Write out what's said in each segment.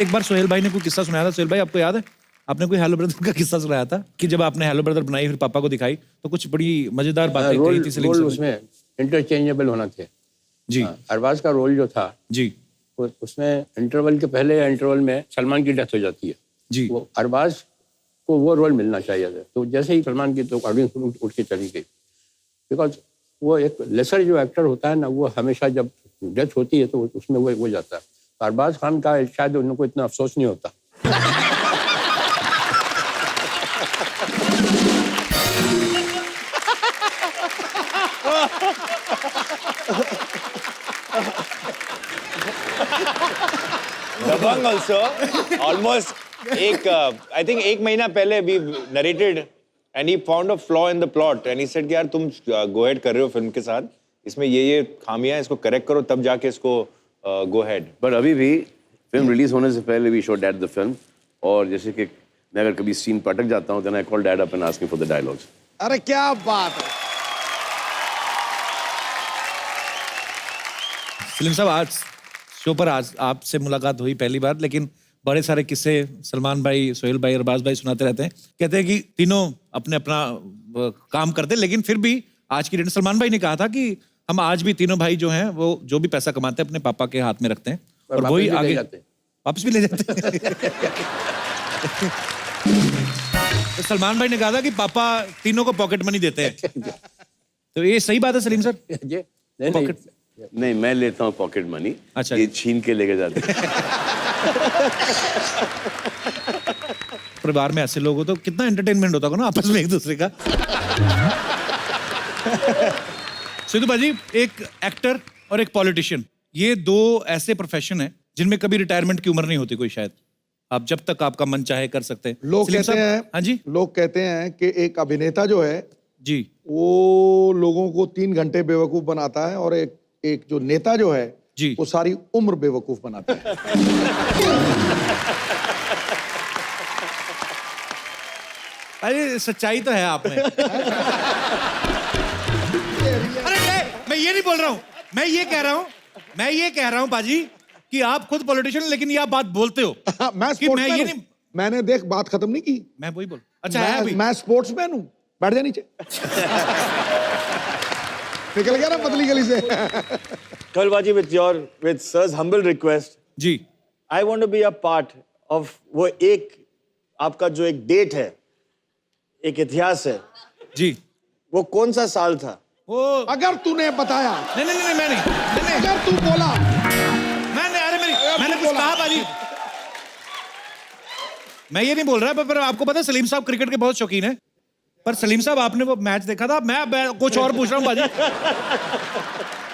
एक बार सोहेल भाई ने कोई किस्सा सुनाया था, सोहेल भाई आपको याद है? आपने कोई हेलो ब्रदर का किस्सा सुनाया था कि जब आपने हेलो ब्रदर बनाई फिर पापा को दिखाई तो कुछ बड़ी मजेदार बातें कही थी सलीम रोल साहब ने। उसमें इंटरचेंजेबल होना थे जी अरबाज का रोल जो था जी उसमें इंटरवल के पहले या इंटरवल में सलमान की डेथ हो जाती है। जी वो अरबाज को वो रोल मिलना चाहिए था, तो जैसे ही सलमान की तो ऑडियंस उठ के चली गई, बिकॉज वो एक लेसर जो एक्टर होता है ना, वो हमेशा जब डेथ होती है तो उसमें वो हो जाता है। तो अरबाज खान का शायद उनको इतना अफसोस नहीं होता। दबंग also almost I think एक महीना पहले we narrated and he found a flaw in the plot and he said कि यार तुम go ahead कर रहे हो फिल्म के साथ, इसमें ये खामियां हैं, इसको करेक्ट करो तब जाके इसको go ahead। बट अभी भी फिल्म रिलीज होने से पहले we show dad the film, और जैसे कि मैं अगर कभी सीन पर अटक जाता हूँ then I call dad up and ask him for the dialogues. अरे क्या बात है। सलीम साहब आज शो पर आज आपसे मुलाकात हुई पहली बार, लेकिन बड़े सारे किस्से सलमान भाई, सोहेल भाई, अरबाज भाई सुनाते रहते हैं। कहते हैं कि तीनों अपने अपना काम करते हैं, लेकिन फिर भी आज की डेट में सलमान भाई ने कहा था कि हम आज भी तीनों भाई जो हैं वो जो भी पैसा कमाते हैं अपने पापा के हाथ में रखते हैं और वही आगे वापस भी ले जाते हैं। तो सलमान भाई ने कहा था कि पापा तीनों को पॉकेट मनी देते हैं, तो ये सही बात है सलीम सर? नहीं, मैं लेता हूँ पॉकेट मनी। अच्छा, ये छीन के लेके जाते हैं। परिवार में ऐसे लोग हो तो कितना एंटरटेनमेंट होता होगा ना आपस में एक दूसरे का। सिद्धू भाजी, एक एक्टर और एक पॉलिटिशियन, ये दो ऐसे प्रोफेशन हैं जिनमें कभी रिटायरमेंट की उम्र नहीं होती कोई, शायद आप जब तक आपका मन चाहे कर सकते हैं। लोग सलीम कहते साहब, हैं, हाँ जी लोग कहते हैं कि एक अभिनेता जो है जी वो लोगों को 3 घंटे बेवकूफ बनाता है और एक जो नेता जो है जी वो सारी उम्र बेवकूफ बनाता है। अरे सच्चाई तो है आप में। अरे मैं ये नहीं बोल रहा हूँ, मैं ये कह रहा हूँ बाजी कि आप खुद पॉलिटिशियन लेकिन ये आप बात बोलते हो मैं कि मैं ये स्पोर्ट्समैन नहीं, हूं। मैंने देख बात खत्म नहीं की। मैं वही बोल, अच्छा है अभी मैं स्पोर्ट्समैन हूँ। बैठ जा नीचे। निकल गया ना पतली गली से। कलबाजी with sir's humble request, ji I want to be a part of वो एक आपका जो एक डेट है, एक इतिहास है जी, वो कौन सा साल था? वो अगर तूने बताया, नहीं नहीं नहीं मैं नहीं, अगर तू बोला, मैंने कुछ कहा बाजी, मैं ये नहीं बोल रहा, पर आपको पता है सलीम साहब क्रिकेट के बहुत शौकीन है, पर सलीम साहब आपने वो मैच देखा था? मैं कुछ और पूछ रहा हूँ बाजी।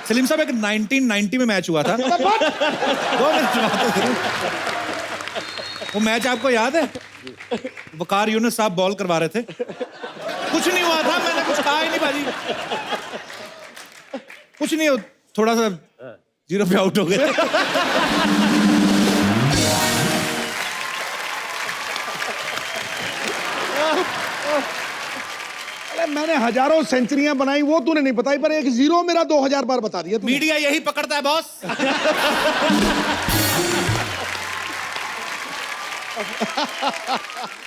सलीम साहब एक 1990 में मैच हुआ था। 2 मिनट बात करो। वो मैच आपको याद है? वकार यूनुस साहब बॉल करवा रहे थे, कुछ नहीं हुआ था, मैंने कुछ कहा ही नहीं बाजी, कुछ नहीं, थोड़ा सा 0 पे आउट हो गए। मैंने हजारों सेंचुरियां बनाई वो तूने नहीं बताई, पर एक 0 मेरा 2000 बार बता दिया तूने। मीडिया यही पकड़ता है बॉस।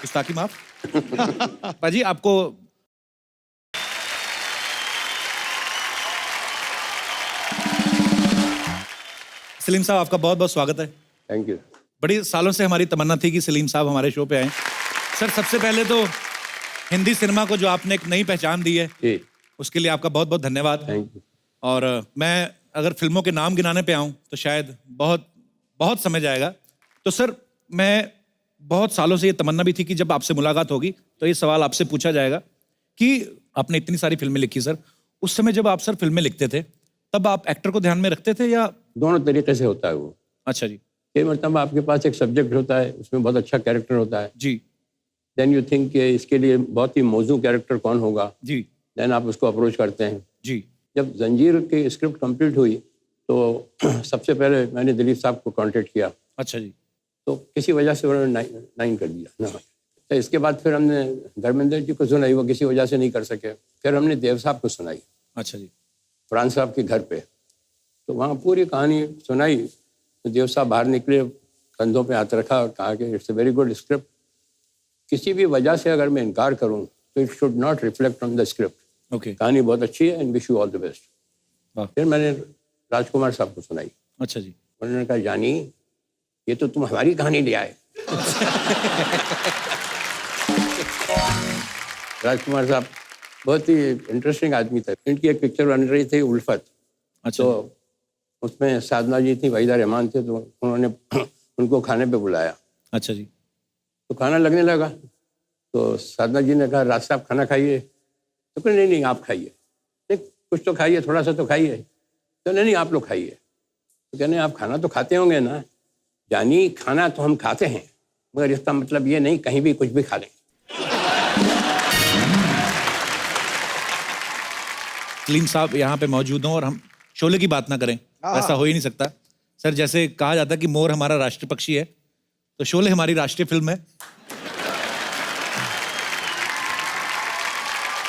गुस्ताखी माफ। पाजी आपको सलीम साहब आपका बहुत बहुत स्वागत है। Thank you. बड़ी सालों से हमारी तमन्ना थी कि सलीम साहब हमारे शो पे आए। सर सबसे पहले तो हिंदी सिनेमा को जो आपने एक नई पहचान दी है जी, उसके लिए आपका बहुत बहुत धन्यवाद। Thank you. और मैं अगर फिल्मों के नाम गिनाने पे आऊं तो शायद बहुत बहुत समय जाएगा, तो सर मैं बहुत सालों से ये तमन्ना भी थी कि जब आपसे मुलाकात होगी तो ये सवाल आपसे पूछा जाएगा कि आपने इतनी सारी फिल्में लिखी सर, उस समय जब आप सर फिल्में लिखते थे तब आप एक्टर को ध्यान में रखते थे या? दोनों तरीके से होता है वो। अच्छा जी। ये मतलब आपके पास एक सब्जेक्ट होता है, उसमें बहुत अच्छा कैरेक्टर होता है, जी देन यू थिंक कि इसके लिए बहुत ही मौजू कैरेक्टर कौन होगा, जी देन आप उसको अप्रोच करते हैं। जी। जब जंजीर की स्क्रिप्ट कंप्लीट हुई तो सबसे पहले मैंने दिलीप साहब को कांटेक्ट किया। अच्छा जी। तो किसी वजह से उन्होंने नाइन कर दिया ना। तो इसके बाद फिर हमने धर्मेंद्र जी को सुनाई, वो किसी वजह से नहीं कर सके। फिर हमने देव साहब को सुनाई। अच्छा जी। फरहान साहब के घर पे, तो वहाँ पूरी कहानी सुनाई। तो देव साहब बाहर निकले, कंधों पे हाथ रखा और कहा कि it's a very good script, किसी भी वजह से अगर मैं इनकार करूं तो it should not reflect on the script. Okay. कहानी बहुत अच्छी है and wish you all the best. वाह। फिर मैंने राजकुमार साहब को सुनाई, अच्छा जी। उन्होंने कहा जानी ये तो तुम हमारी कहानी ले आए। राजकुमार साहब बहुत ही इंटरेस्टिंग आदमी थे। इनकी एक पिक्चर बन रही थी उल्फत, अच्छा तो उसमें साधना जी थी, वहीदा रहमान थे, तो उन्होंने उनको खाने पे बुलाया। अच्छा जी। तो खाना लगने लगा, तो साधना जी ने कहा राज साहब खाना खाइए, तो कहा नहीं आप खाइए, नहीं कुछ तो खाइए, थोड़ा सा तो खाइए, तो नहीं आप लोग खाइए। तो कहने आप खाना तो खाते होंगे ना। जानी खाना तो हम खाते हैं, मगर इसका मतलब ये नहीं कहीं भी कुछ भी खा लें। सलीम साहब यहाँ पे मौजूद हों और हम शोले की बात ना करें, ऐसा हो ही नहीं सकता सर। जैसे कहा जाता है कि मोर हमारा राष्ट्रीय पक्षी है, तो शोले हमारी राष्ट्रीय फिल्म है।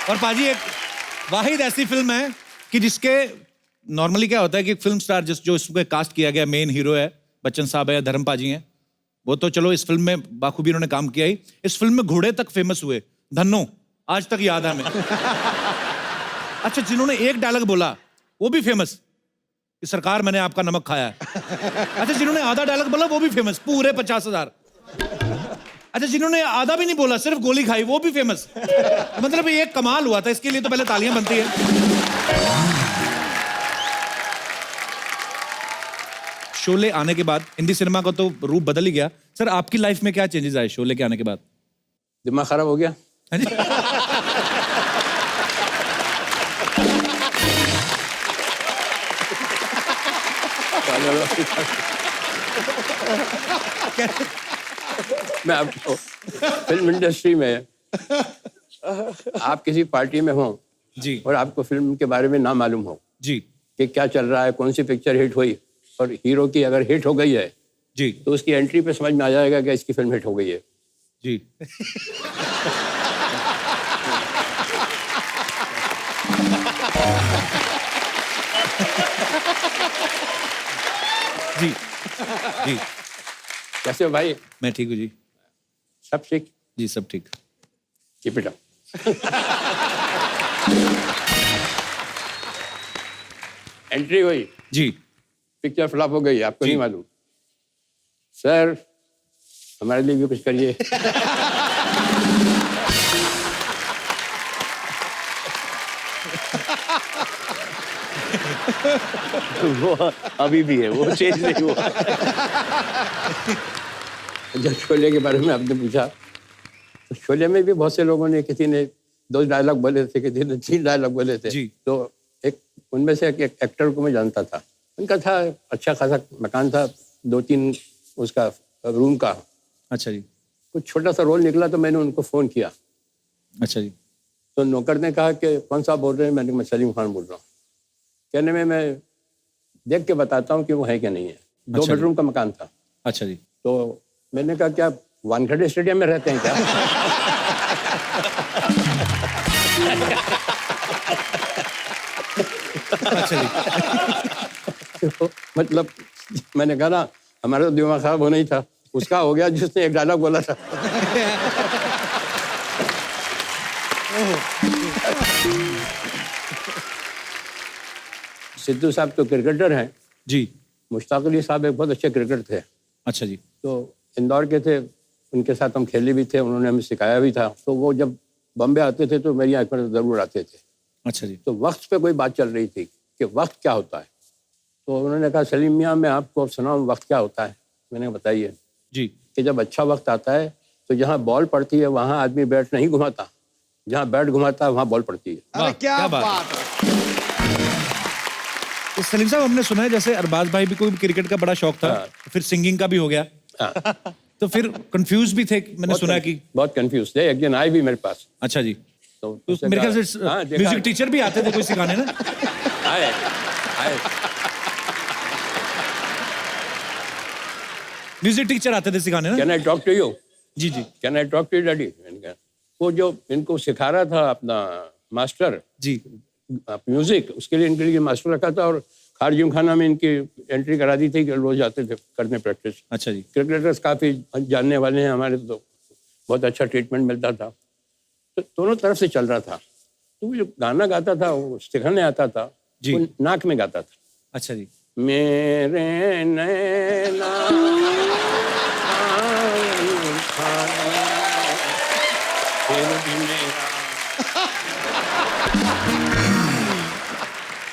और पाजी एक वाहिद ऐसी फिल्म है कि जिसके नॉर्मली क्या होता है कि फिल्म स्टार जो इसको कास्ट किया गया, मेन हीरो है बच्चन साहब है या धर्म पाजी हैं, वो तो चलो इस फिल्म में बाखूबी उन्होंने काम किया ही। इस फिल्म में घोड़े तक फेमस हुए, धन्नो आज तक याद है हमें। अच्छा, जिन्होंने एक डायलॉग बोला वो भी फेमस कि सरकार मैंने आपका नमक खाया है। अच्छा, जिन्होंने आधा डायलॉग बोला वो भी फेमस, पूरे 50,000। अच्छा, जिन्होंने आधा भी नहीं बोला, सिर्फ गोली खाई, वो भी फेमस। मतलब ये एक कमाल हुआ था, इसके लिए तो पहले तालियां बनती है। शोले आने के बाद हिंदी सिनेमा का तो रूप बदल ही गया। सर आपकी लाइफ में क्या चेंजेस आए शोले के आने के बाद? दिमाग खराब हो गया। हाँ जी? मैं आपको फिल्म इंडस्ट्री में आप किसी पार्टी में हो जी और आपको फिल्म के बारे में ना मालूम हो जी कि क्या चल रहा है, कौन सी पिक्चर हिट हुई, और हीरो की अगर हिट हो गई है जी तो उसकी एंट्री पे समझ में आ जाएगा कि इसकी फिल्म हिट हो गई है। जी। जी जी। कैसे हो भाई? मैं ठीक हूँ जी। सब ठीक? जी सब ठीक। Keep it up. एंट्री हुई, जी पिक्चर फ्लॉप हो गई, आपको नहीं मालूम। सर हमारे लिए भी कुछ करिए। वो अभी भी है, वो चेंज नहीं हुआ। जब शोले के बारे में आपने पूछा, तो शोले में भी बहुत से लोगों ने, किसी ने 2 डायलॉग बोले थे, किसी ने 3 डायलॉग बोले थे। जी। तो एक उनमें से एक एक्टर को मैं जानता था, उनका था अच्छा खासा मकान था, 2-3 उसका रूम का। अच्छा जी। कुछ छोटा सा रोल निकला तो मैंने उनको फ़ोन किया, अच्छा जी। तो नौकर ने कहा कि कौन सा बोल रहे हैं? मैं सलीम खान बोल रहा हूँ। कहने में मैं देख के बताता हूँ कि वो है क्या नहीं है। 2 अच्छा बेडरूम का मकान था। अच्छा जी। तो मैंने कहा क्या वानखेड़े स्टेडियम में रहते हैं क्या? अच्छा जी। तो मतलब मैंने कहा ना, हमारा तो दिमाग खराब होना ही था, उसका हो गया जिसने एक डायलॉग बोला था। सिद्धू साहब तो क्रिकेटर हैं, जी। मुश्ताक अली साहब एक बहुत अच्छे क्रिकेटर थे। अच्छा जी। तो इंदौर के थे, उनके साथ हम खेले भी थे, उन्होंने हमें सिखाया भी था। तो वो जब बॉम्बे आते थे तो मेरी आँख में ज़रूर आते थे। अच्छा जी। तो वक्त पे कोई बात चल रही थी कि वक्त क्या होता है, तो उन्होंने कहा सलीम मियाँ मैं आपको सुनाऊँ वक्त क्या होता है। मैंने बताइए। जी। कि जब अच्छा वक्त आता है तो जहाँ बॉल पड़ती है वहाँ आदमी बैट नहीं घुमाता, जहाँ बैट घुमाता है वहाँ बॉल पड़ती है। वाह, अरे क्या बात है। तो सलीम साहब हमने सुना है जैसे अरबाज भाई भी कोई क्रिकेट का बड़ा शौक था, फिर सिंगिंग का भी हो गया, तो फिर कंफ्यूज भी थे, मैंने सुना कि बहुत कंफ्यूज थे। एक दिन आए भी मेरे पास, अच्छा जी। तो तो उसने मेरे कहा- ख्याल से हाँ, देखा- म्यूजिक टीचर भी आते थे कोई सिखाने ना? आए आए म्यूजिक टीचर आते थे सिखाने ना? Can I talk to you? जी जी can I talk to you daddy? मैंने कहा वो जो इनको सिखा रहा था अपना मास्टर जी। म्यूजिक, उसके लिए इनके लिए मास्टर रखा था, और खारजिम खाना में इनकी एंट्री करा दी थी कि रोज जाते थे करने प्रैक्टिस। अच्छा जी। क्रिकेटर्स काफ़ी जानने वाले हैं हमारे, तो बहुत अच्छा ट्रीटमेंट मिलता था, तो दोनों तरफ से चल रहा था। तो वो जो गाना गाता था, वो सिखाने आता था जी। वो नाक में गाता था। अच्छा जी। मेरे नैना फिर भी मेरा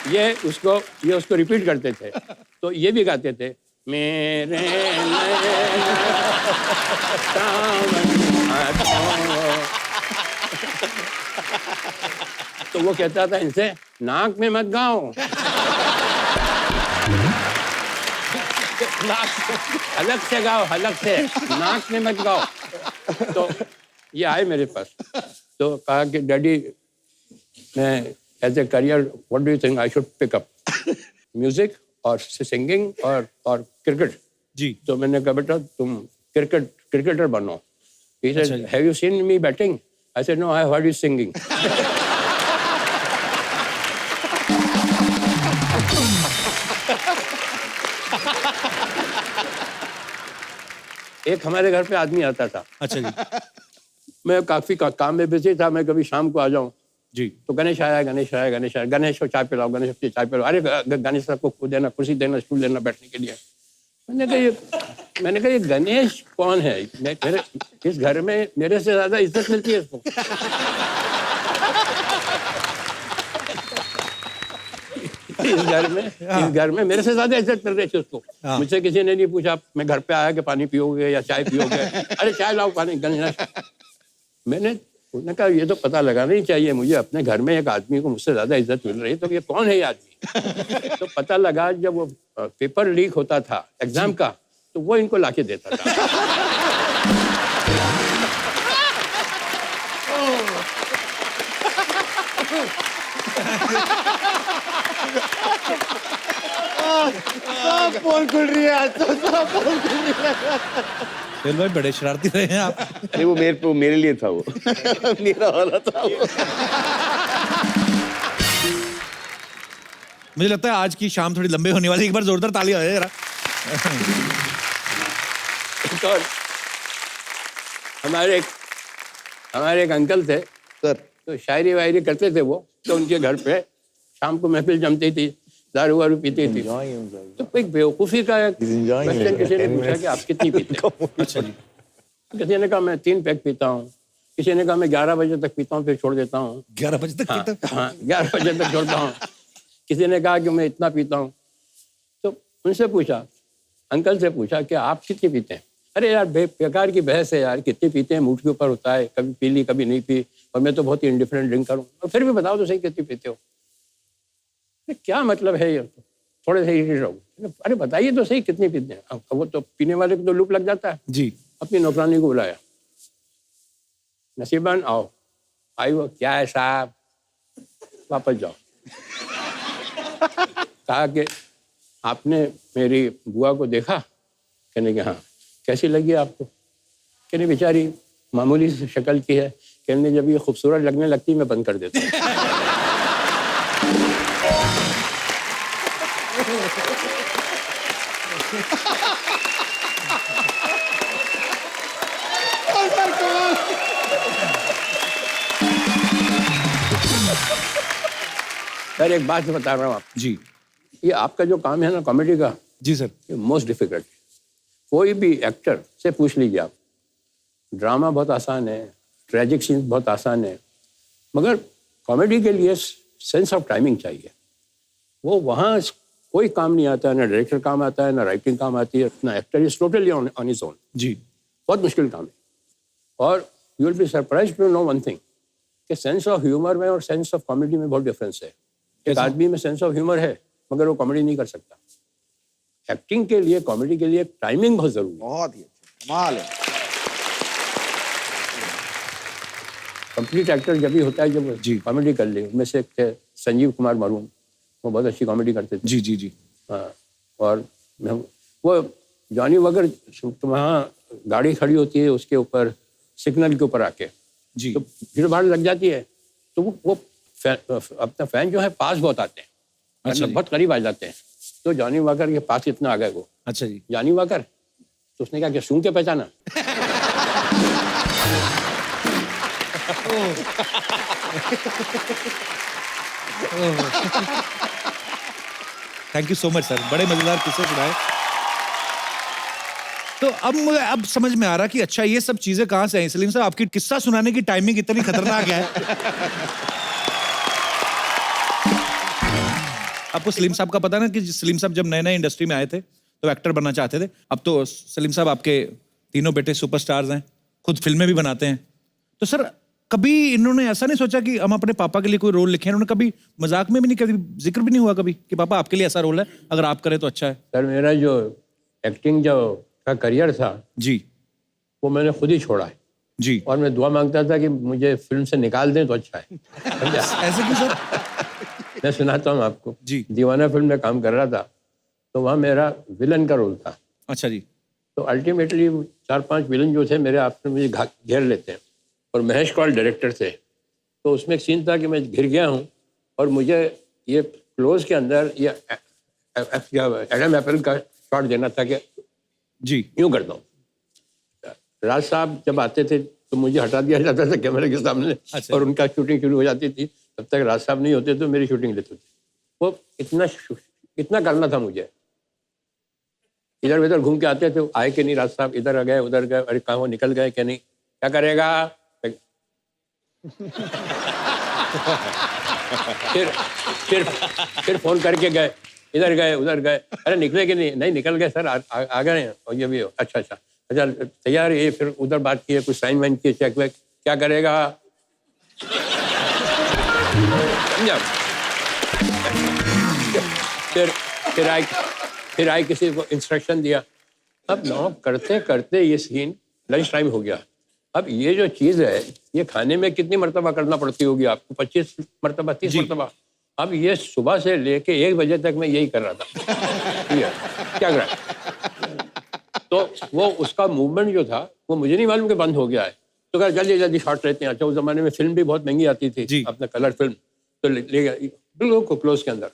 ये उसको रिपीट करते थे, तो ये भी गाते थे, मेरे तो वो कहता था इनसे, नाक में मत गाओ, हलक से गाओ, हलक से, नाक में मत गाओ। तो ये आए मेरे पास, तो कहा कि डैडी, मैं as a career what do you think I should pick up, music और सिंगिंग और क्रिकेट? जी। तो मैंने कहा बेटा तुम क्रिकेटर बनो। He said, अच्छा जी। have you seen me batting? I said, no, I heard you singing. एक हमारे घर पे आदमी आता था। अच्छा जी। मैं काफी काम में बिजी था, मैं कभी शाम को आ जाऊं जी। तो गणेश आया, गणेश आया, गणेश आया, गणेश को चाय पिलाओ, गणेश को चाय पिलाओ, अरे गणेश साहब को देना, कुर्सी देना, स्टूल देना बैठने के लिए। मैंने कहा ये गणेश कौन है? मेरे इस घर में मेरे से ज्यादा इज्जत मिलती है इसको। इस घर में मेरे से ज्यादा इज्जत मिल रही थी उसको। मुझसे किसी ने नहीं पूछा मैं घर पे आया कि पानी पियोगे या चाय पियोगे, अरे चाय लाओ, पानी, गणेश। उन्होंने कहा ये तो पता लगाना ही चाहिए मुझे, अपने घर में एक आदमी को मुझसे ज्यादा इज्जत मिल रही है, तो ये कौन है ये आदमी? तो पता लगा जब वो पेपर लीक होता था एग्जाम का, तो वो इनको लाके देता था। सब पोल खुल रही है आज तो, सब पोल खुल रही है। सोहेल भाई बड़े शरारती रहे हैं आप। अरे वो मेरे लिए था वो। मेरा वाला था वो। मुझे लगता है आज की शाम थोड़ी लंबी होने वाली है, एक बार जोरदार ताली हो जाए जरा। और हमारे एक अंकल थे सर, तो शायरी वायरी करते थे वो, तो उनके घर पे शाम को महफिल जमती थी, दारू वारू पीती थी। तो एक बेवकूफ़ी का क्वेश्चन किसी ने पूछा कि आप कितनी पीते हो? अच्छा जी। किसी ने कहा मैं 3 पैक पीता हूँ, किसी ने कहा मैं 11 बजे तक पीता हूँ फिर छोड़ देता हूँ। 11 बजे तक पीता? हाँ, 11 बजे तक छोड़ता हूँ। किसी ने कहा कि मैं इतना पीता हूँ। तो उनसे पूछा, अंकल से पूछा कि आप कितनी पीते हैं? अरे यार बेकार की बहस है यार, कितनी पीते हैं मूड के ऊपर होता है, कभी पी ली कभी नहीं पी, और मैं तो बहुत ही इंडिफरेंट ड्रिंकर हूँ। और फिर भी बताओ तो सही कितनी पीते हो? क्या मतलब है ये? थोड़े से इरिटेट हो। अरे बताइए तो सही कितनी पीते हैं? वो तो पीने वाले को तो लूप लग जाता है। जी। अपनी नौकरानी को बुलाया, नसीबन आओ। आई वो, क्या है साहब, वापस जाओ। कहा कि आपने मेरी बुआ को देखा? कहने के हाँ। कैसी लगी आपको? कहने बेचारी मामूली सी शक्ल की है, कहने जब ये खूबसूरत लगने लगती मैं बंद कर देता हूँ। सर एक बात बता रहा हूँ आप जी। ये आपका जो काम है ना कॉमेडी का, जी सर। ये मोस्ट डिफिकल्ट। कोई भी एक्टर से पूछ लीजिए आप, ड्रामा बहुत आसान है, ट्रेजिक सीन बहुत आसान है, मगर कॉमेडी के लिए सेंस ऑफ टाइमिंग चाहिए। वो वहाँ कोई काम नहीं आता है, ना डायरेक्टर काम आता है, ना राइटिंग काम आती है, ना actor is totally on his own. जी। बहुत मुश्किल काम है। और you will be surprise to know one thing कि सेंस ऑफ ह्यूमर में और सेंस ऑफ कॉमेडी में बहुत डिफरेंस है। एक आदमी में सेंस ऑफ ह्यूमर है मगर वो कॉमेडी नहीं कर सकता। एक्टिंग के लिए, कॉमेडी के लिए टाइमिंग बहुत जरूरी है। बहुत ही अच्छा, कमाल है। कंप्लीट एक्टर जब भी होता है जब जी। कॉमेडी कर ले। उनमें से एक थे संजीव कुमार मरूम, वो बहुत अच्छी कॉमेडी करते थे। जी जी जी। हाँ, और वो जॉनी वगर वहाँ गाड़ी खड़ी होती है उसके ऊपर सिग्नल के ऊपर आके, जी। तो भीड़ भाड़ लग जाती है, तो वो अपना फैन जो है पास बहुत आते हैं, अच्छा मतलब बहुत करीब आ जाते हैं, तो जॉनी वॉकर के पास इतना आ गए वो, अच्छा जी। जॉनी वॉकर, तो उसने कहा कि सूंघ के पहचाना। Thank you so much sir, बड़े मजेदार किस्से सुनाए। तो अब मुझे अब समझ में आ रहा कि अच्छा ये सब चीजें कहाँ से आई। सलीम साहब, आपकी किस्सा सुनाने की टाइमिंग इतनी खतरनाक है। आपको सलीम साहब का पता ना कि सलीम साहब जब नए नए इंडस्ट्री में आए थे तो एक्टर बनना चाहते थे। अब तो सलीम साहब आपके तीनों बेटे सुपरस्टार्स हैं, खुद फिल्में भी बनाते हैं। तो सर कभी इन्होंने ऐसा नहीं सोचा कि हम अपने पापा के लिए कोई रोल लिखें? इन्होंने कभी मजाक में भी नहीं, कभी जिक्र भी नहीं हुआ कभी कि पापा आपके लिए ऐसा रोल है, अगर आप करें तो अच्छा है? सर मेरा जो एक्टिंग जो का करियर था जी वो मैंने खुद ही छोड़ा है, जी। और मैं दुआ मांगता था कि मुझे फिल्म से निकाल दें तो अच्छा है। ऐसे क्यों सर? मैं सुनाता हूँ आपको। जी। दीवाना फिल्म में काम कर रहा था तो वहाँ मेरा विलन का रोल था। अच्छा जी। तो अल्टीमेटली 4-5 विलन जो थे मेरे आपस में मुझे घेर लेते हैं, और महेश कौल डायरेक्टर थे। तो उसमें एक सीन था कि मैं घिर गया हूँ और मुझे ये क्लोज के अंदर ये एडम एप्पल का शॉट देना था कि जी यूँ करता हूँ। राज साहब जब आते थे तो मुझे हटा दिया जाता था कैमरे के सामने। अच्छा। और उनका शूटिंग शुरू हो जाती थी, तब तक राज साहब नहीं होते तो मेरी शूटिंग लेते थे। वो इतना करना था मुझे। इधर उधर घूम के आते थे, आए कि नहीं राज साहब, इधर आ गए उधर गए, अरे कहाँ वो निकल गए क्या नहीं, क्या करेगा। फिर फोन करके गए, इधर गए उधर गए, अरे निकले कि नहीं निकल गए सर, आ गए हैं। और ये भी हो, अच्छा तैयार है। फिर उधर बात की, कुछ साइन वाइन किए, चेक वेक, क्या करेगा। समझा। फिर आई किसी को इंस्ट्रक्शन दिया। अब नौ करते करते ये सीन लंच टाइम हो गया। अब ये जो चीज़ है ये खाने में कितनी मरतबा करना पड़ती होगी आपको, 25 मरतबा 30 मरतबा। अब ये सुबह से लेके 1 बजे तक मैं यही कर रहा था। क्या कर रहा है? तो वो उसका मूवमेंट जो था वो मुझे नहीं मालूम कि बंद हो गया है। तो कहा जल्दी जल्दी शॉट लेते हैं। अच्छा उस जमाने में फिल्म भी बहुत महंगी आती थी, अपना कलर फिल्म। तो ले गया बिल्कुल को क्लोज के अंदर,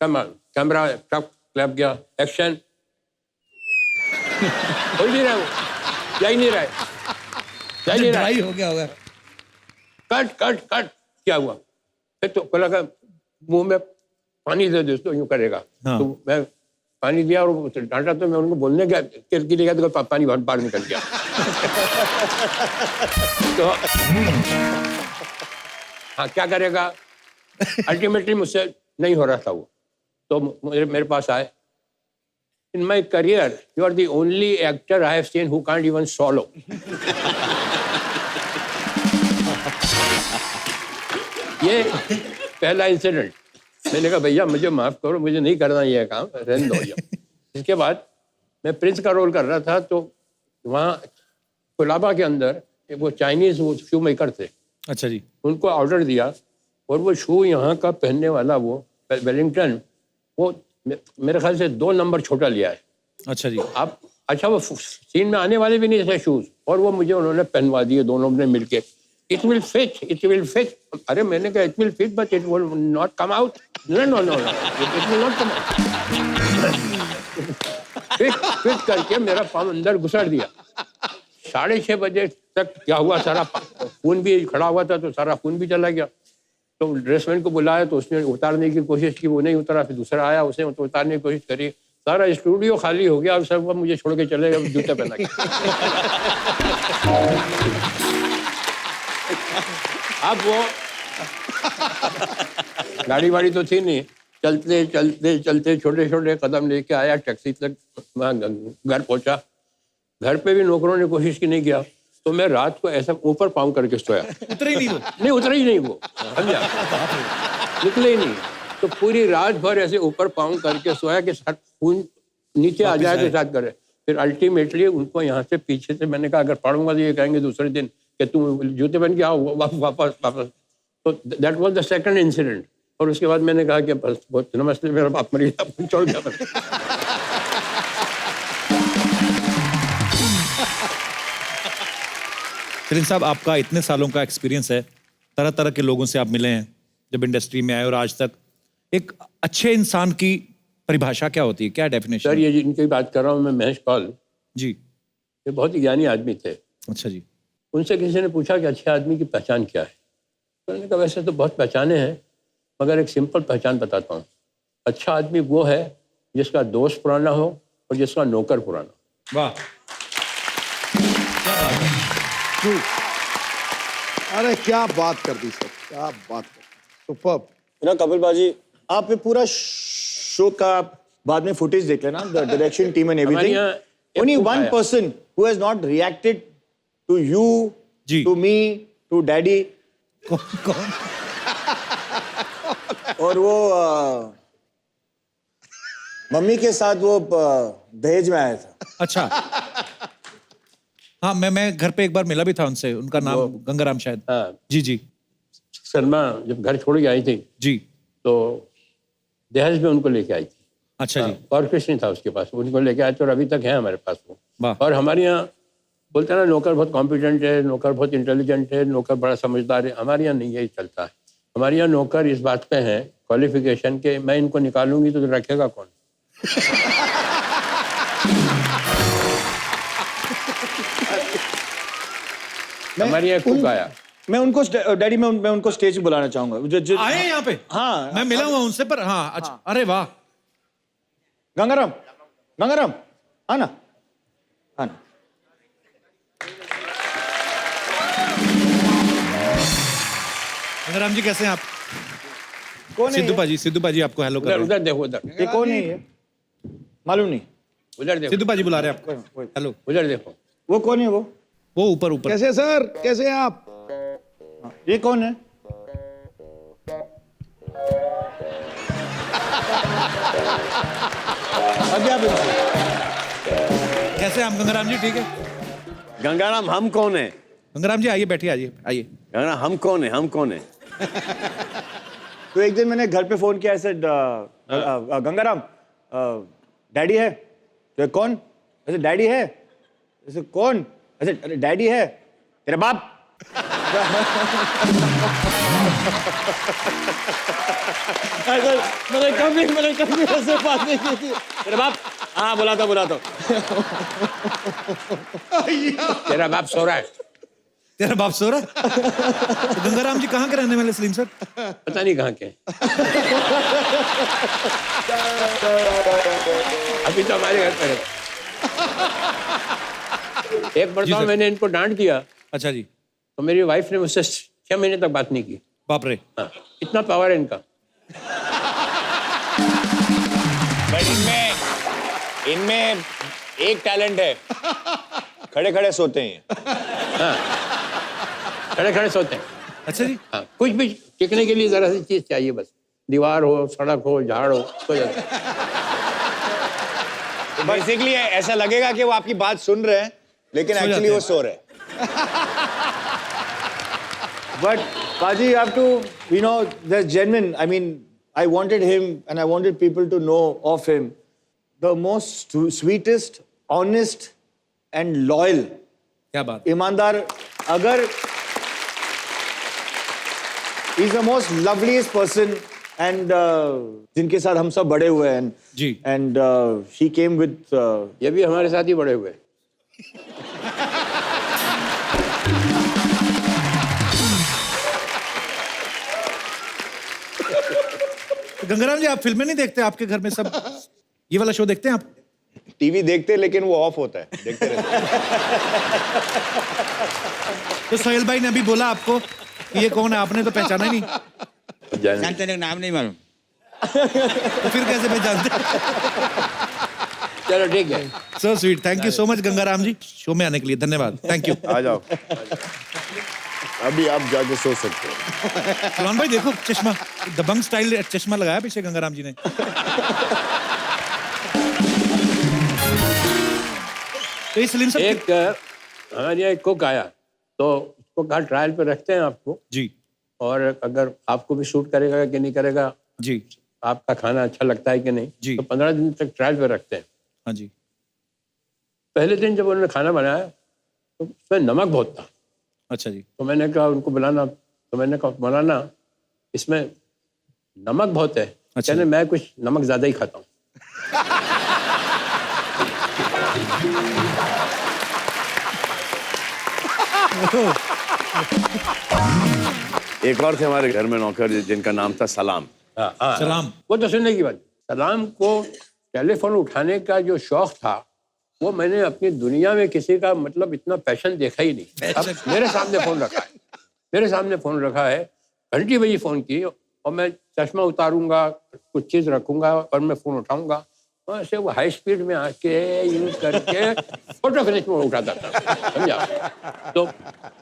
कैमरा क्लैप गया, एक्शन। हो ही नहीं रहा, वो जा ही नहीं रहा है, जा ही नहीं रहा है। हो गया होगा। कट क्या हुआ? फिर तो बोला का मुंह में पानी दे दोस्तों, यूं करेगा। हाँ। तो मैं पानी दिया और डांटा, तो मैं उनको बोलने गया कि गया तो पानी बाहर निकल गया। तो हाँ क्या करेगा। अल्टीमेटली मुझसे नहीं हो रहा था वो। तो मेरे पास आए, in my career you are the only actor I have seen who can't even swallow। ये पहला इंसिडेंट। मैंने कहा भैया मुझे माफ करो, मुझे नहीं करना ये काम, रहने दो भैया। इसके बाद मैं प्रिंस का रोल कर रहा था, तो वहाँ कोलाबा के अंदर वो चाइनीज वो शू मेकर थे। अच्छा जी। उनको ऑर्डर दिया, और वो शू यहाँ का पहनने वाला वो वेलिंगटन, वो मेरे ख्याल से 2 नंबर छोटा लिया है। अच्छा जी। अब अच्छा वो सीन में आने वाले भी नहीं थे शूज, और वो मुझे उन्होंने पहनवा दिए दोनों ने मिलके। It will fit. अरे मैंने कहा it will fit but it will not come out. No it will not come out. Fit करके मेरा पाँव अंदर घुसड़ दिया। 6:30 बजे तक क्या हुआ, सारा खून भी खड़ा हुआ था, तो सारा खून भी चला गया। तो ड्रेसमैन को बुलाया, तो उसने उतारने की कोशिश की, वो नहीं उतरा। फिर दूसरा आया, उसने तो उतारने की कोशिश करी। सारा स्टूडियो खाली हो गया, और सब मुझे छोड़ के चले गए जूते पहना के। अब वो गाड़ी वाड़ी तो थी नहीं, चलते छोटे कदम लेके आया, टैक्सी तक वहाँ घर पहुंचा। घर पे भी नौकरों ने कोशिश की, नहीं किया। तो मैं रात को ऐसा ऊपर पाँव करके सोया। उतरे ही नहीं वो? नहीं उतरा ही नहीं वो, समझा, निकले ही नहीं। तो पूरी रात भर ऐसे ऊपर पाँव करके सोया कि खून नीचे आ जाए तो साथ करे। फिर अल्टीमेटली उनको यहाँ से पीछे से मैंने कहा अगर पढ़ूंगा तो ये कहेंगे दूसरे दिन कि तुम जूते पहन के आओ वापस। तो that was the second incident. और उसके बाद मैंने कहा कि बस बहुत नमस्ते, मेरा बाप मर गया, छोड़ गया। सलीम साहब, आपका इतने सालों का एक्सपीरियंस है, तरह तरह के लोगों से आप मिले हैं जब इंडस्ट्री में आए, और आज तक एक अच्छे इंसान की परिभाषा क्या होती है, क्या सर डेफिनेशन? ये जिनकी बात कर रहा हूँ मैं, महेश कौल, जी। ये बहुत ही ज्ञानी आदमी थे। अच्छा जी। उनसे किसी ने पूछा कि अच्छे आदमी की पहचान क्या है, तो उन्होंने कहा वैसे तो बहुत पहचाने हैं, मगर एक सिंपल पहचान बताता हूँ। अच्छा आदमी वो है जिसका दोस्त पुराना हो और जिसका नौकर पुराना हो। वाह, क्या बात है। अरे क्या बात कर दी सर, क्या बात कर दी, सुपर्ब। ना कपिल बाजी, आप ये पूरा शो का बाद में फुटेज देख लेना, द डायरेक्शन टीम एंड हमारे एवरीथिंग। यहाँ एक ओनली cook वन आया। Person who has not reacted to you, जी। To me, to daddy. कौन? और वो मम्मी के साथ वो दहेज में आया था। अच्छा। हाँ, मैं घर पे एक बार मिला भी था उनसे, उनका नाम गंगाराम शायद। हाँ, जी जी शर्मा जब घर छोड़ के आई थी जी। तो दहेज में उनको लेके आई थी। अच्छा जी। और कुछ नहीं था उसके पास, उनको लेके आए थे और अभी तक है हमारे पास वो। वाह। और हमारे यहाँ बोलते हैं ना नौकर बहुत कॉम्पिटेंट है, नौकर बहुत इंटेलिजेंट है, नौकर बड़ा समझदार है। हमारे यहाँ नहीं यही चलता है। हमारे यहाँ नौकर इस बात पे है क्वालिफिकेशन के, मैं इनको निकालूंगी तो रखेगा कौन? हमारे यहाँ कुक आया। मैं उनको डैडी मैं उनको स्टेज पे बुलाना चाहूंगा। आए यहाँ पे? हाँ। मैं मिला हुआ उनसे, पर हाँ अच्छा। अरे वाह। गंगाराम, गंगाराम आना, आना। गंगाराम जी कैसे हैं आप? कौन है सिद्धू पाजी आपको हेलो कर उधर रहे हैं। उधर देखो, उधर ये कौन है ये? मालूम नहीं। उधर देखो, सिद्धू पाजी बुला रहे हैं आपको। हेलो। उधर देखो। वो कौन है वो? वो ऊपर ऊपर। कैसे सर, कैसे हैं आप? ये कौन है? अभी आप कैसे हैं आप गंगाराम जी? ठीक है। गंगाराम हम कौन है? गंगाराम जी आइए, बैठिए, आइए आइए। गंगाराम हम कौन है? हम कौन है? तो एक दिन मैंने घर पे फोन किया, ऐसे गंगाराम डैडी है? तो कौन? ऐसे डैडी है? ऐसे कौन? ऐसे अरे डैडी है तेरा बाप। मैंने कभी ऐसे बात नहीं की थी। तेरा बाप? हाँ बुलाता। तेरा बाप सो रहा है। तेरा बाप सो रहा है? तो गंगाराम जी कहाँ के रहने वाले सलीम सर? पता नहीं कहाँ के हैं। अभी तो हमारे घर पर है। एक मरतबा मैंने इनको डांट दिया अच्छा जी। तो मेरी वाइफ ने मुझसे 6 महीने तक बात नहीं की। बाप रे। हाँ, इतना पावर है इनका। बट इनमें एक टैलेंट है, खड़े खड़े सोते हैं। खड़े खड़े सोते हैं। अच्छा जी। हाँ, कुछ भी टिकने के लिए जरा सी चीज चाहिए, बस दीवार हो, सड़क हो, झाड़ हो, सो जाते हैं। तो बेसिकली ऐसा लगेगा कि वो आपकी बात सुन रहे हैं, लेकिन सो एक्चुअली जाते वो हैं। सो रहे हैं। But Paji, you have to, you know, that's genuine. I mean, I wanted him and I wanted people to know of him. The most sweetest, honest and loyal. क्या बात। ईमानदार, अगर he's the most loveliest person and जिनके साथ हम सब बड़े हुए हैं। जी। And he came with ये भी हमारे साथ ही बड़े हुए। तो गंगाराम जी आप फिल्में नहीं देखते? आपके घर में सब ये वाला शो देखते हैं आप? टीवी देखते हैं, लेकिन वो ऑफ होता है, देखते रहते हैं। तो सोहेल भाई ने अभी बोला आपको कि ये कौन है, आपने तो पहचाना ही नहीं। जानते नहीं, नाम नहीं मालूम। तो फिर कैसे पहचानते? चलो ठीक है। So sweet. Thank you so much Gangaram ji, show में आने के लिए धन्यवाद। Thank you. आ जाओ। अभी आप जाके सो सकते हो। सलमान भाई देखो चश्मा, दबंग स्टाइल चश्मा लगाया पीछे गंगाराम जी ने। तो ये सलीम साहब एक हमारे यहाँ एक कुक आया तो उसको कहा ट्रायल पे रखते हैं आपको, जी और अगर आपको भी शूट करेगा कि नहीं करेगा, जी आपका खाना अच्छा लगता है कि नहीं, जी। तो 15 दिन तक ट्रायल पे रखते हैं। हाँ जी। पहले दिन जब उन्होंने खाना बनाया तो उसमें नमक बहुत था। अच्छा जी। तो मैंने कहा उनको बुलाना, तो मैंने कहा बनाना, इसमें नमक बहुत है। अच्छा। कहने मैं कुछ नमक ज्यादा ही खाता हूँ। एक और थे हमारे घर में नौकर जिनका नाम था सलाम। सलाम। वो तो सुनने की बात। सलाम को टेलीफोन उठाने का जो शौक था वो मैंने अपनी दुनिया में किसी का मतलब इतना पैशन देखा ही नहीं। अब मेरे सामने फोन रखा है, घंटी बजी फोन की और मैं चश्मा उतारूंगा, कुछ चीज रखूंगा और मैं फोन उठाऊंगा, ऐसे वो हाई स्पीड में आके यूज करके फोटो फिनिश में उठाता था, समझा। तो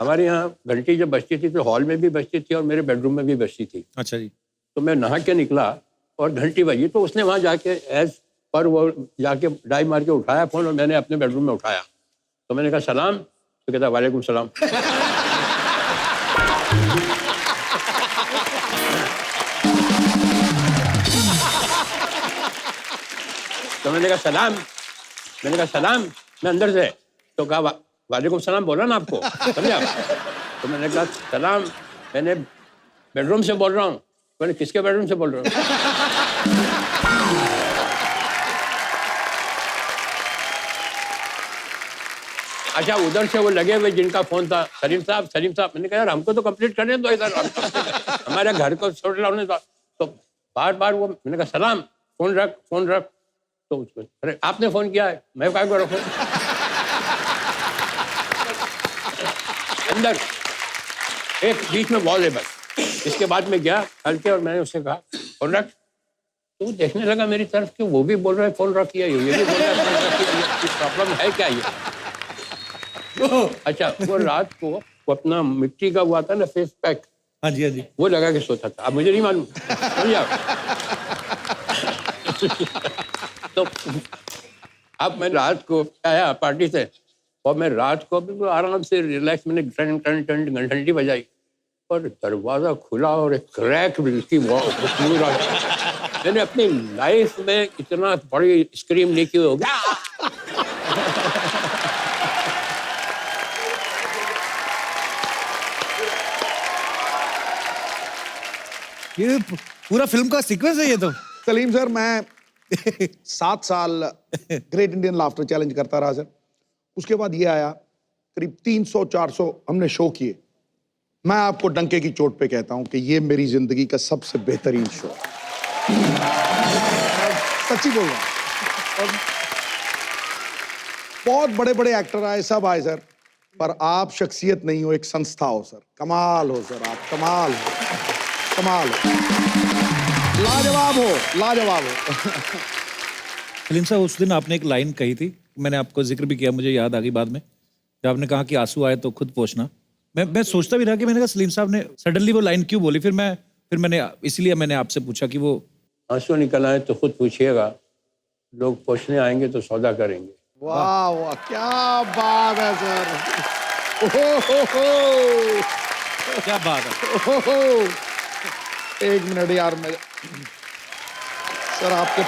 हमारे यहाँ घंटी जब बजती थी तो हॉल में भी बजती थी और मेरे बेडरूम में भी बजती थी। अच्छा जी। तो मैं नहा के निकला और घंटी बजी तो उसने वहां जाके एज पर वो जाके डाई मार के उठाया फोन और मैंने अपने बेडरूम में उठाया। तो मैंने कहा सलाम, तो कहता वालेकुम सलाम। तो मैंने कहा सलाम, मैं अंदर से। तो कहा वालेकुम सलाम बोला ना आपको, समझा। तो मैंने कहा सलाम, मैंने बेडरूम से बोल रहा हूँ। मैंने किसके बेडरूम से बोल रहा हूँ? अच्छा, उधर से वो लगे हुए जिनका फोन था, सलीम साहब। मैंने कहा यार हमको तो कंप्लीट करने दो इधर, हमारे घर को छोड़ लाने दो। तो बार बार वो, मैंने कहा सलाम, फोन रख। तो उसको, अरे आपने फोन किया है, मैं क्या को रखूं? अंदर एक बीच में वॉल है बस। इसके बाद में गया हल्के और मैंने उससे कहा फोन रख। तो देखने लगा मेरी तरफ कि वो भी बोल रहा है फोन रखिए, ये भी बोल रहा है फोन रखिए, प्रॉब्लम है क्या ये? अच्छा, वो रात को वो अपना मिट्टी का हुआ था ना फेस पैक, हाँ जी, वो लगा के सोता था। अब मुझे नहीं मालूम, समझा। तो अब मैं रात को आया पार्टी से और मैं रात को बिल्कुल आराम से रिलैक्स, मैंने घंटी बजाई और दरवाजा खुला और एक क्रैक बिल्कुल मैंने अपनी लाइफ में इतना बड़ी स्क्रीम नहीं की होगी। ये पूरा फिल्म का सीक्वेंस है ये तो। सलीम सर, मैं 7 साल ग्रेट इंडियन लाफ्टर चैलेंज करता रहा सर। उसके बाद ये आया, करीब 300-400 हमने शो किए। मैं आपको डंके की चोट पे कहता हूं कि ये मेरी जिंदगी का सबसे बेहतरीन शो, सच्ची बोल रहा हूं। और बहुत बड़े बड़े एक्टर आए, सब आए सर, पर आप शख्सियत नहीं हो, एक संस्था हो सर। कमाल हो सर, आप कमाल हो, लाजवाब हो। सलीम साहब, उस दिन आपने एक लाइन कही थी, मैंने आपको जिक्र भी किया, मुझे याद आ गई बाद में, जब आपने कहा कि आंसू आए तो खुद पोंछना। मैं सोचता भी रहा कि मैंने कहा सलीम साहब ने सडनली वो लाइन क्यों बोली। फिर मैंने इसलिए मैंने आपसे पूछा कि वो आंसू निकल आए तो खुद पूछिएगा, लोग पूछने आएंगे तो सौदा करेंगे। वाह वाह, क्या बात है सर। क्या बात है। एक मिनट यार, मेरे सर आपके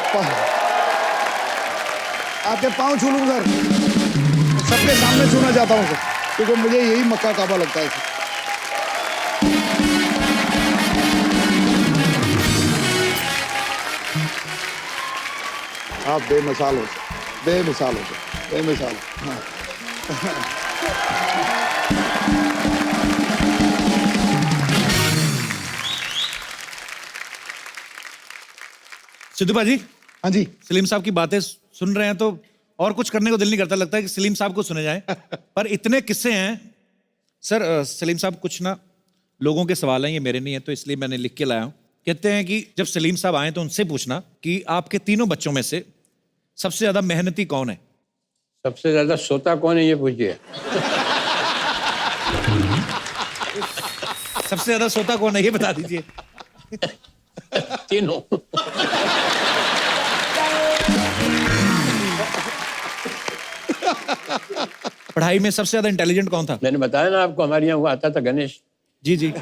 पाँव छू लूं सर, सबके सामने छूना चाहता हूं सर, क्योंकि मुझे यही मक्का काबा लगता है सर। आप बेमिसाल हो सर, बेमिसाल हो सर, बेमिसाल। हाँ। सिद्धू भाजी, हाँ जी, सलीम साहब की बातें सुन रहे हैं तो और कुछ करने को दिल नहीं करता, लगता है कि सलीम साहब को सुने जाएं। पर इतने किस्से हैं सर। सलीम साहब, कुछ ना लोगों के सवाल हैं, ये मेरे नहीं है, तो इसलिए मैंने लिख के लाया हूं। कहते हैं कि जब सलीम साहब आए तो उनसे पूछना कि आपके तीनों बच्चों में से सबसे ज्यादा मेहनती कौन है? सबसे ज्यादा सोता कौन है ये पूछिए। सबसे ज्यादा सोता कौन है ये बता दीजिए। तीनों। पढ़ाई में सबसे ज्यादा इंटेलिजेंट कौन था? मैंने बताया ना आपको, हमारे यहाँ वो आता था गणेश। जी।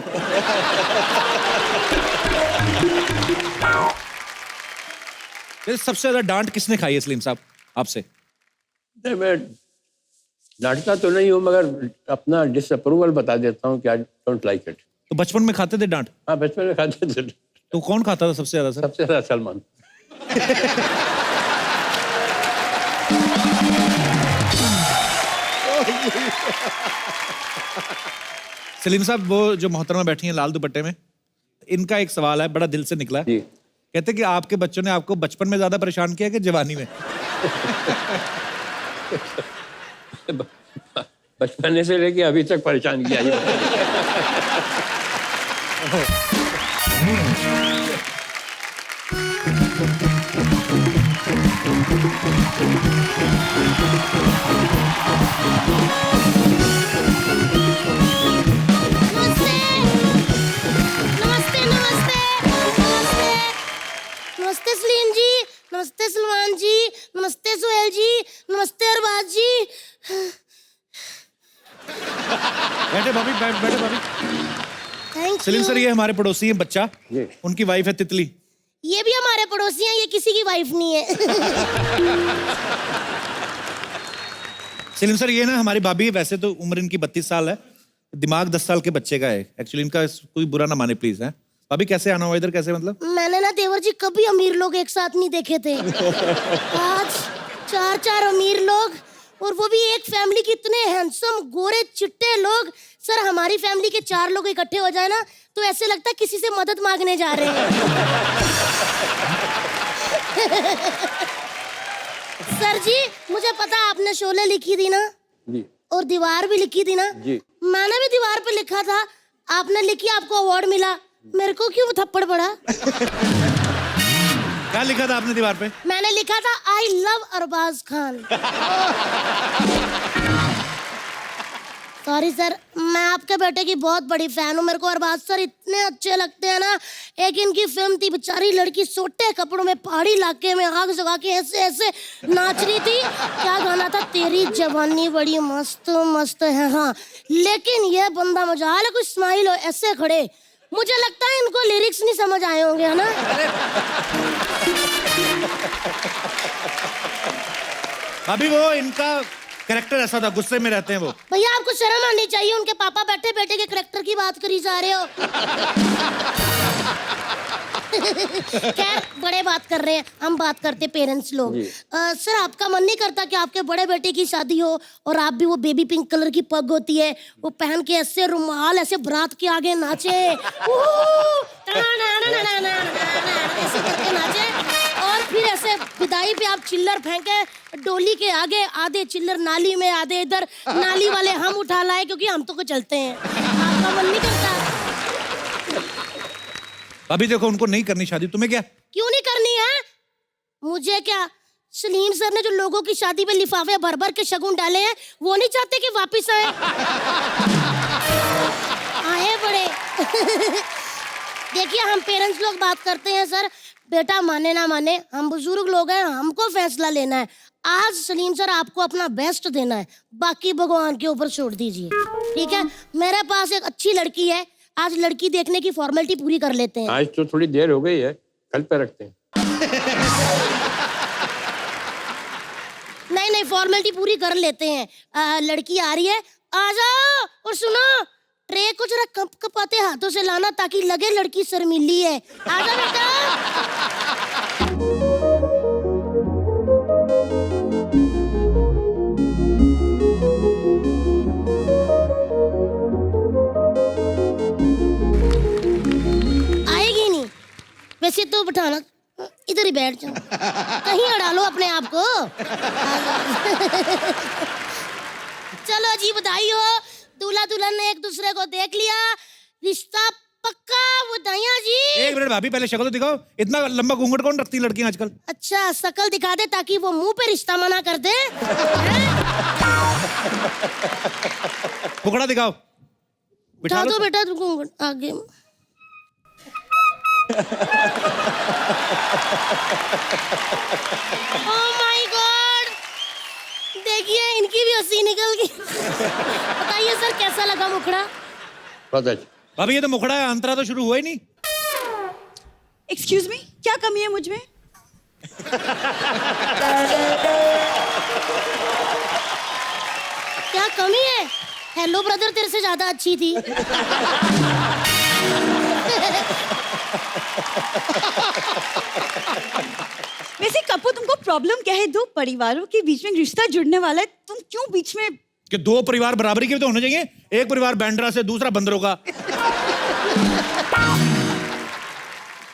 सबसे ज्यादा डांट किसने खाई है सलीम साहब आपसे? नहीं, मैं डांटता तो नहीं हूँ, मगर अपना डिसअप्रूवल बता देता हूँ कि आई डोंट लाइक इट। तो बचपन में खाते थे डांट? हाँ, बचपन में खाते थे। तो कौन खाता था सबसे ज्यादा सर? सबसे ज्यादा सलमान। सलीम साहब, वो जो मोहतरमा बैठी हैं लाल दुपट्टे में, इनका एक सवाल है, बड़ा दिल से निकला है। जी। कहते कि आपके बच्चों ने आपको बचपन में ज्यादा परेशान किया कि जवानी में? बचपन से लेके अभी तक परेशान किया ये नमस्ते नमस्ते नमस्ते नमस्ते नमस्ते सलीम जी, नमस्ते सलमान जी, नमस्ते सुहेल जी, नमस्ते अरबाज जी। बैठे भाभी, बैठे भाभी। Thank Salim sir, you. ये हमारे पड़ोसी हैं बच्चा, जी। उनकी वाइफ है तितली। ये भी हमारे पड़ोसी हैं, ये किसी की वाइफ नहीं है। सलीम सर, ये ना हमारी भाभी है, वैसे तो उम्र इनकी 32 साल है, दिमाग 10 साल के बच्चे का है। एक्चुअली इनका कोई बुरा ना माने प्लीज। है भाभी, कैसे आना हुआ इधर, कैसे मतलब? मैंने ना देवर जी कभी अमीर लोग एक साथ नहीं देखे थे। आज 4 अमीर लोग, और वो भी एक फैमिली के इतने हैंडसम गोरे चिट्टे लोग। सर, हमारी फैमिली के 4 लोग इकट्ठे हो जाए ना तो ऐसे लगता है किसी से मदद मांगने जा रहे हैं। सर जी, मुझे पता आपने शोले लिखी थी ना, जी और दीवार भी लिखी थी ना। जी। मैंने भी दीवार पे लिखा था, आपने लिखी, आपको अवार्ड मिला, मेरे को क्यों थप्पड़ पड़ा? क्या लिखा था आपने दीवार पे? मैंने लिखा था I love Arbaaz Khan. Sorry sir, मैं आपके बेटे की बहुत बड़ी फैन हूँ। मेरे को अरबाज सर इतने अच्छे लगते हैं ना। एक इनकी फिल्म थी, बेचारी लड़की सोटे कपड़ों में पहाड़ी इलाके में आग जगा के ऐसे ऐसे नाच रही थी। क्या गाना था? तेरी जवानी बड़ी मस्त मस्त है। हाँ, लेकिन ये बंदा मजाल है, कुछ स्माइल हो ऐसे खड़े, मुझे लगता है इनको लिरिक्स नहीं समझ आए होंगे, है ना? भाभी, वो इनका कैरेक्टर ऐसा था, गुस्से में रहते हैं वो। भैया, आपको शर्म आनी चाहिए, उनके पापा बैठे बेटे के करैक्टर की बात करी जा रहे हो। खैर, बड़े बात कर रहे हैं, हम बात करते पेरेंट्स लोग। सर, आपका मन नहीं करता कि आपके बड़े बेटे की शादी हो और आप भी वो बेबी पिंक कलर की पग होती है, वो पहन के ऐसे रुमाल ऐसे बारात के आगे नाचे, ऐसे करके नाचे, और फिर ऐसे विदाई पे आप चिल्लर फेंके डोली के आगे, आधे चिल्लर नाली में, आधे इधर नाली वाले हम उठा लाए क्योंकि हम तो को चलते हैं। आपका मन नहीं करता? भाभी देखो, उनको नहीं करनी शादी, तुम्हें क्या? क्यों नहीं करनी है? मुझे क्या? सलीम सर ने जो लोगों की शादी पे लिफाफे भर भर के शगुन डाले हैं, वो नहीं चाहते कि वापस आए? आए बड़े। देखिए, हम पेरेंट्स लोग बात करते हैं सर, बेटा माने ना माने, हम बुजुर्ग लोग हैं, हमको फैसला लेना है। आज सलीम सर आपको अपना बेस्ट देना है, बाकी भगवान के ऊपर छोड़ दीजिए, ठीक है? मेरे पास एक अच्छी लड़की है, आज लड़की देखने की फॉर्मेलिटी पूरी कर लेते हैं। आज तो थोड़ी देर हो गई है, कल पे रखते हैं। नहीं, फॉर्मेलिटी पूरी कर लेते हैं। लड़की आ रही है, आ जाओ। और सुनो, ट्रे को जरा कप कपाते हाथों से लाना ताकि लगे लड़की शर्मीली है। आ जाओ बेटा। आएगी नहीं, वैसे तो बिठाना, इधर ही बैठ जाओ, कहीं अड़ा लो अपने आप को। चलो जी, बधाई हो, दूल्हा दुल्हन ने एक दूसरे को देख लिया, रिश्ता पक्का। बधाइयां जी। एक मिनट भाभी, पहले शक्ल तो दिखाओ। इतना लंबा घूंघट कौन रखती है लड़कियां आजकल? अच्छा, शकल दिखा दे ताकि वो मुंह पे रिश्ता मना कर दे। मुखड़ा दिखाओ। बिठा दो बेटा, तू घूंघट आगे। ओह माय गॉड, देखिए इनकी भी हंसी निकल गई। बताइए सर, कैसा लगा मुखड़ा? बहुत अच्छा। भाभी, ये तो मुखड़ा है, अंतरा तो शुरू हुआ ही नहीं। एक्सक्यूज मी, क्या कमी है मुझ में? क्या कमी है? हेलो ब्रदर तेरे से ज्यादा अच्छी थी। वैसे कपू, तुमको प्रॉब्लम क्या है? दो परिवारों के बीच में रिश्ता जुड़ने वाला है, तुम क्यों बीच में कि 2 परिवार बराबरी के भी तो होने चाहिए। एक परिवार बैंड्रा से, दूसरा बंदरों का।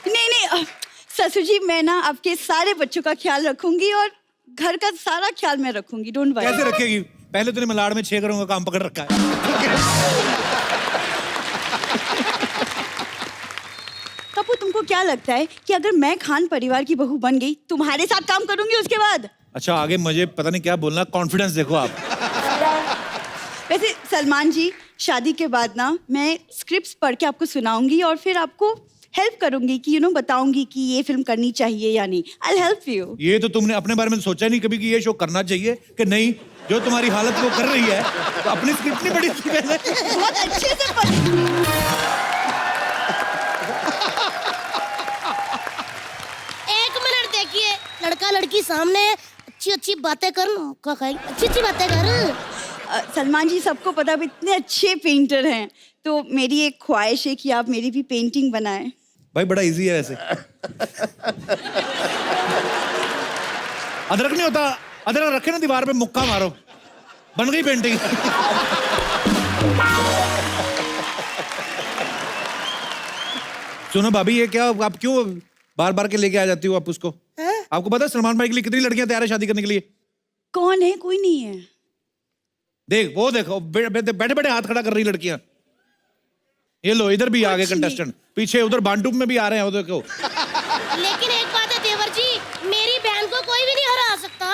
नहीं ससुर जी, मैं ना आपके सारे बच्चों का ख्याल रखूंगी और घर का सारा ख्याल मैं रखूंगी, डोंट वरी। कैसे रखेगी? पहले तूने मलाड़ में 6 घरों का काम पकड़ रखा है। कपूर, तुमको क्या लगता है कि अगर मैं खान परिवार की बहू बन गई, तुम्हारे साथ काम करूंगी उसके बाद? अच्छा, आगे मुझे पता नहीं क्या बोलना, कॉन्फिडेंस देखो आप। वैसे सलमान जी, शादी के बाद ना मैं स्क्रिप्ट्स पढ़ के आपको सुनाऊंगी और फिर आपको हेल्प करूंगी कि बताऊंगी कि ये फिल्म करनी चाहिए या नहीं। I help you. ये तो तुमने अपने बारे में सोचा नहीं कभी कि ये शो करना चाहिए कि नहीं? जो तुम्हारी हालत वो कर रही है, तो अपनी स्क्रिप्ट नहीं पढ़ी थी पहले? बहुत अच्छे से पढ़ी। एक मिनट देखिए, लड़का लड़की सामने अच्छी अच्छी बातें कर, अच्छी अच्छी बातें कर। सलमान जी, सबको पता आप इतने अच्छे पेंटर हैं, तो मेरी एक ख्वाहिश है कि आप मेरी भी पेंटिंग बनाएं। भाई बड़ा इजी है वैसे। अदरक नहीं होता, अदरक रखे ना दीवार पे, मुक्का मारो, बन गई पेंटिंग। सुनो भाभी, ये क्या आप क्यों बार बार के लेके आ जाती हो आप उसको? आपको पता है सलमान भाई के लिए कितनी लड़कियां तैयार है शादी करने के लिए? कौन है? कोई नहीं है। देख वो देखो, बैठे बैठे हाथ खड़ा कर रही लड़कियां। ये लो, इधर भी आ गए कंटेस्टेंट, पीछे उधर बांटूप में भी आ रहे हैं, वो देखो। लेकिन एक बात है देवर जी, मेरी बहन को कोई भी नहीं हरा सकता।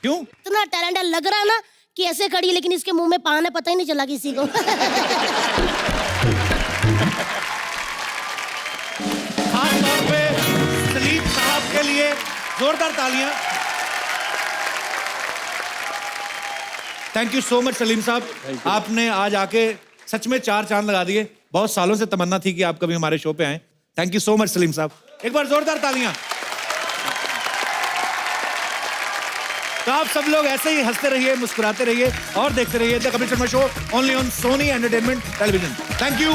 क्यों? इतना टैलेंट लग रहा है ना कि ऐसे खड़ी है, लेकिन इसके मुंह में पान है, पता ही नहीं चला किसी को। खास तौर पे सलीम साहब के लिए जोरदार तालियां। Thank you so much Salim साहब, आपने आज आके सच में 4 चांद लगा दिए। बहुत सालों से तमन्ना थी कि आप कभी हमारे शो पे आए। Thank you so much Salim साहब, एक बार जोरदार तालियां। तो आप सब लोग ऐसे ही हंसते रहिए, मुस्कुराते रहिए और देखते रहिए the Kapil Sharma show, only on Sony entertainment television. Thank you.